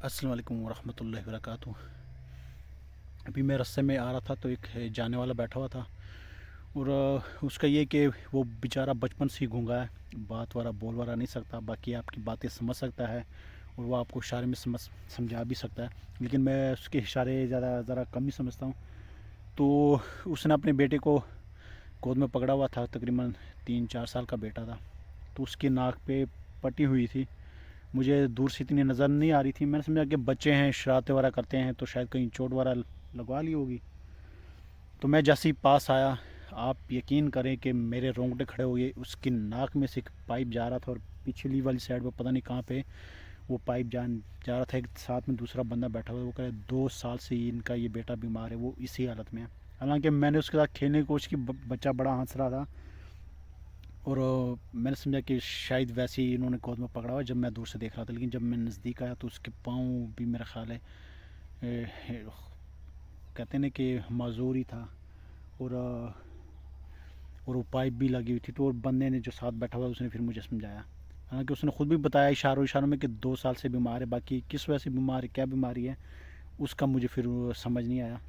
अस्सलाम वालेकुम वरहमतुल्लाहि वबरकातुह। अभी मैं रास्ते में आ रहा था तो एक जाने वाला बैठा हुआ था और उसका ये कि वो बेचारा बचपन से ही गूंगा है, बात वाला बोल वाला नहीं सकता, बाकी आपकी बातें समझ सकता है और वो आपको इशारे में समझा भी सकता है, लेकिन मैं उसके इशारे ज़रा कम ही समझता हूँ। तो उसने अपने बेटे को गोद में पकड़ा हुआ था, तकरीबन 3-4 साल का बेटा था। तो उसकी नाक पे पट्टी हुई थी, मुझे दूर से इतनी नज़र नहीं आ रही थी। मैंने समझा कि बच्चे हैं, शरारतें वगैरह करते हैं तो शायद कहीं चोट वगैरह लगवा ली होगी। तो मैं जैसे ही पास आया, आप यकीन करें कि मेरे रोंगटे खड़े हो गए। उसकी नाक में से एक पाइप जा रहा था और पिछली वाली साइड पर पता नहीं कहाँ पे वो पाइप जा रहा था। एक साथ में दूसरा बंदा बैठा हुआ, वो कह रहे 2 साल से इनका ये बेटा बीमार है, वो इसी हालत में है। हालांकि मैंने उसके साथ खेलने की कोशिश की, बच्चा बड़ा हंस रहा था और मैंने समझा कि शायद वैसे ही इन्होंने गोद में पकड़ा हुआ जब मैं दूर से देख रहा था। लेकिन जब मैं नज़दीक आया तो उसके पाँव भी मेरा ख्याल है कहते हैं कि माजूर ही था और वो पाइप भी लगी हुई थी। तो और बंदे ने जो साथ बैठा हुआ उसने फिर मुझे समझाया, हालांकि उसने ख़ुद भी बताया इशारों इशारों में कि 2 साल से बीमार है, बाकी किस वजह से बीमार है, क्या बीमारी है, उसका मुझे फिर समझ नहीं आया।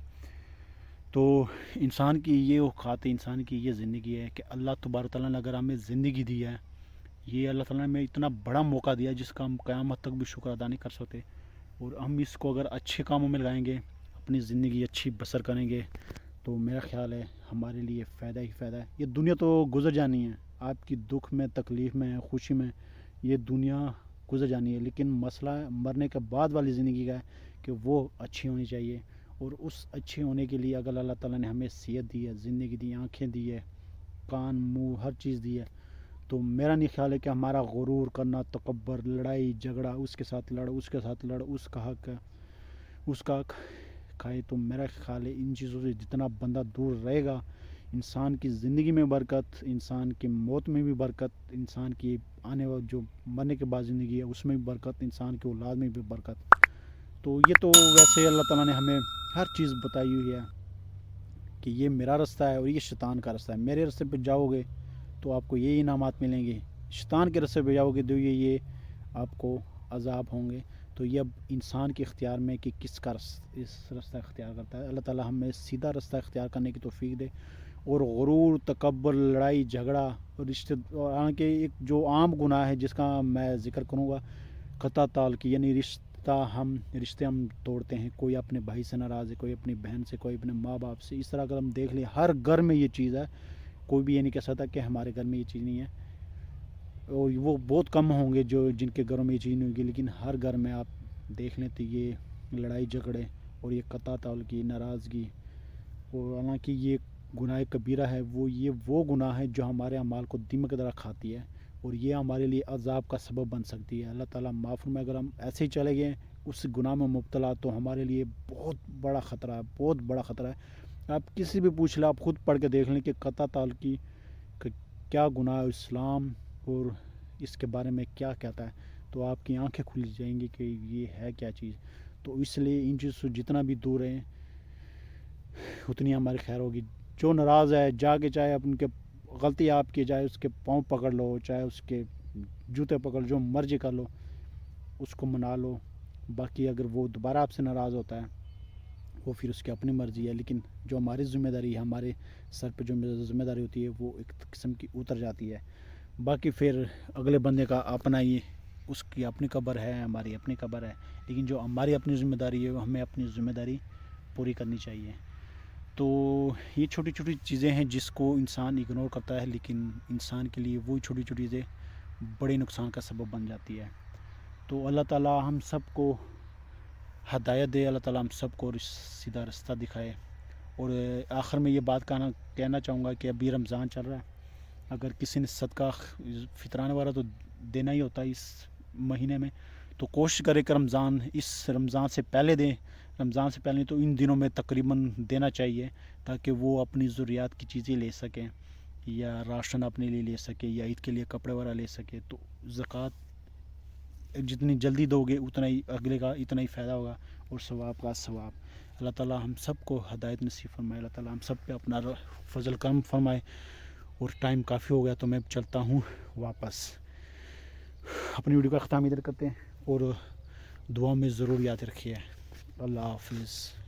तो इंसान की ये औकात है, इंसान की ये ज़िंदगी है कि अल्लाह तबारक तआला ने अगर हमें ज़िंदगी दी है, ये अल्लाह ताला ने हमें इतना बड़ा मौका दिया है जिसका हम क़यामत तक भी शुक्र अदा नहीं कर सकते। और हम इसको अगर अच्छे कामों में लगाएंगे, अपनी ज़िंदगी अच्छी बसर करेंगे, तो मेरा ख़्याल है हमारे लिए फ़ायदा ही फ़ायदा है। ये दुनिया तो गुजर जानी है, आपकी दुख में, तकलीफ़ में, खुशी में, ये दुनिया गुजर जानी है, लेकिन मसला मरने के बाद वाली ज़िंदगी का है कि वो अच्छी होनी चाहिए। और उस अच्छे होने के लिए अगर अल्लाह ताला ने हमें सेहत दी है, ज़िंदगी दी, आँखें दी है, कान, मुँह, हर चीज़ दी है, तो मेरा नहीं ख्याल है कि हमारा गुरूर करना, तकब्बर, लड़ाई झगड़ा, उसके साथ लड़, उसके साथ लड़, उसका हक है, उसका हक खाए, तो मेरा ख्याल है इन चीज़ों से जितना बंदा दूर रहेगा, इंसान की ज़िंदगी में बरकत, इंसान की मौत में भी बरकत, इंसान की आने वाली जो मरने के बाद ज़िंदगी है उसमें भी बरकत, इंसान की औलाद में भी बरकत। तो ये तो वैसे अल्लाह ताला ने हमें हर चीज़ बताई हुई है कि ये मेरा रास्ता है और ये शैतान का रास्ता है। मेरे रास्ते पर जाओगे तो आपको ये इनामात मिलेंगे, शैतान के रास्ते पे जाओगे तो ये आपको अजाब होंगे। तो ये अब इंसान के इख्तियार में कि किसका इस रास्ता इख्तियार करता है। अल्लाह ताला हमें सीधा रास्ता इख्तियार करने की तौफीक दे। और गुरूर, तकब्बुर, लड़ाई झगड़ा और रिश्ते, हालांकि एक जो आम गुनाह है जिसका मैं ज़िक्र करूँगा, क़ता ताल की, यानी रिश्ते हम तोड़ते हैं। कोई अपने भाई से नाराज़ है, कोई अपनी बहन से, कोई अपने माँ बाप से। इस तरह अगर हम देख लें, हर घर में ये चीज़ है, कोई भी ये नहीं कह सकता कि हमारे घर में ये चीज़ नहीं है। और वो बहुत कम होंगे जो जिनके घरों में ये चीज़ नहीं होगी, लेकिन हर घर में आप देख लें तो ये लड़ाई झगड़े और ये क़ता ताल की, नाराज़गी, और हालांकि ये गुनाह कबीरा है, वो गुनाह है जो हमारे अमाल को दीमक की तरह खाती है और ये हमारे लिए अजाब का सबब बन सकती है। अल्लाह ताला माफ़ में, अगर हम ऐसे ही चले गए उस गुनाह में मुब्तला, तो हमारे लिए बहुत बड़ा ख़तरा है, बहुत बड़ा ख़तरा है। आप किसी भी पूछ लें, आप ख़ुद पढ़ के देख लें कि क़ता ताल की क्या गुनाह इस्लाम और इसके बारे में क्या कहता है, तो आपकी आंखें खुल जाएंगी कि ये है क्या चीज़। तो इसलिए इन चीज़ों से जितना भी दूर रहें उतनी हमारी खैर होगी। जो नाराज़ है जाके, चाहे उनके गलती आपकी, चाहे उसके पाँव पकड़ लो, चाहे उसके जूते पकड़, जो मर्जी कर लो, उसको मना लो। बाकी अगर वो दोबारा आपसे नाराज़ होता है वो फिर उसकी अपनी मर्ज़ी है, लेकिन जो हमारी ज़िम्मेदारी है, हमारे सर पे जो ज़िम्मेदारी होती है, वो एक किस्म की उतर जाती है। बाकी फिर अगले बंदे का अपना ही, उसकी अपनी कब्र है, हमारी अपनी कब्र है, लेकिन जो हमारी अपनी ज़िम्मेदारी है वो हमें अपनी ज़िम्मेदारी पूरी करनी चाहिए। तो ये छोटी छोटी चीज़ें हैं जिसको इंसान इग्नोर करता है, लेकिन इंसान के लिए वही छोटी छोटी चीज़ें बड़े नुकसान का सबब बन जाती है। तो अल्लाह ताला हम सबको हदायत दे, अल्लाह ताला हम सबको सीधा रास्ता दिखाए। और आखिर में ये बात कहना चाहूँगा कि अभी रमज़ान चल रहा है, अगर किसी ने सदका फितराने वाला तो देना ही होता है इस महीने में, तो कोशिश करें कि रमज़ान से पहले दें। रमज़ान से पहले तो इन दिनों में तकरीबन देना चाहिए, ताकि वो अपनी ज़रूरियात की चीज़ें ले सकें, या राशन अपने लिए ले सके, या ईद के लिए कपड़े वगैरह ले सके। तो ज़कात जितनी जल्दी दोगे उतना ही अगले का इतना ही फ़ायदा होगा और सवाब का सवाब। अल्लाह ताला हम सबको हदायत नसीब फरमाए, अल्लाह ताला हम सब पे अपना फजल करम फरमाए। और टाइम काफ़ी हो गया तो मैं चलता हूँ वापस। अपनी वीडियो का ख़त्म इधर करते हैं और دعا میں ضرور یاد رکھیے. اللہ حافظ.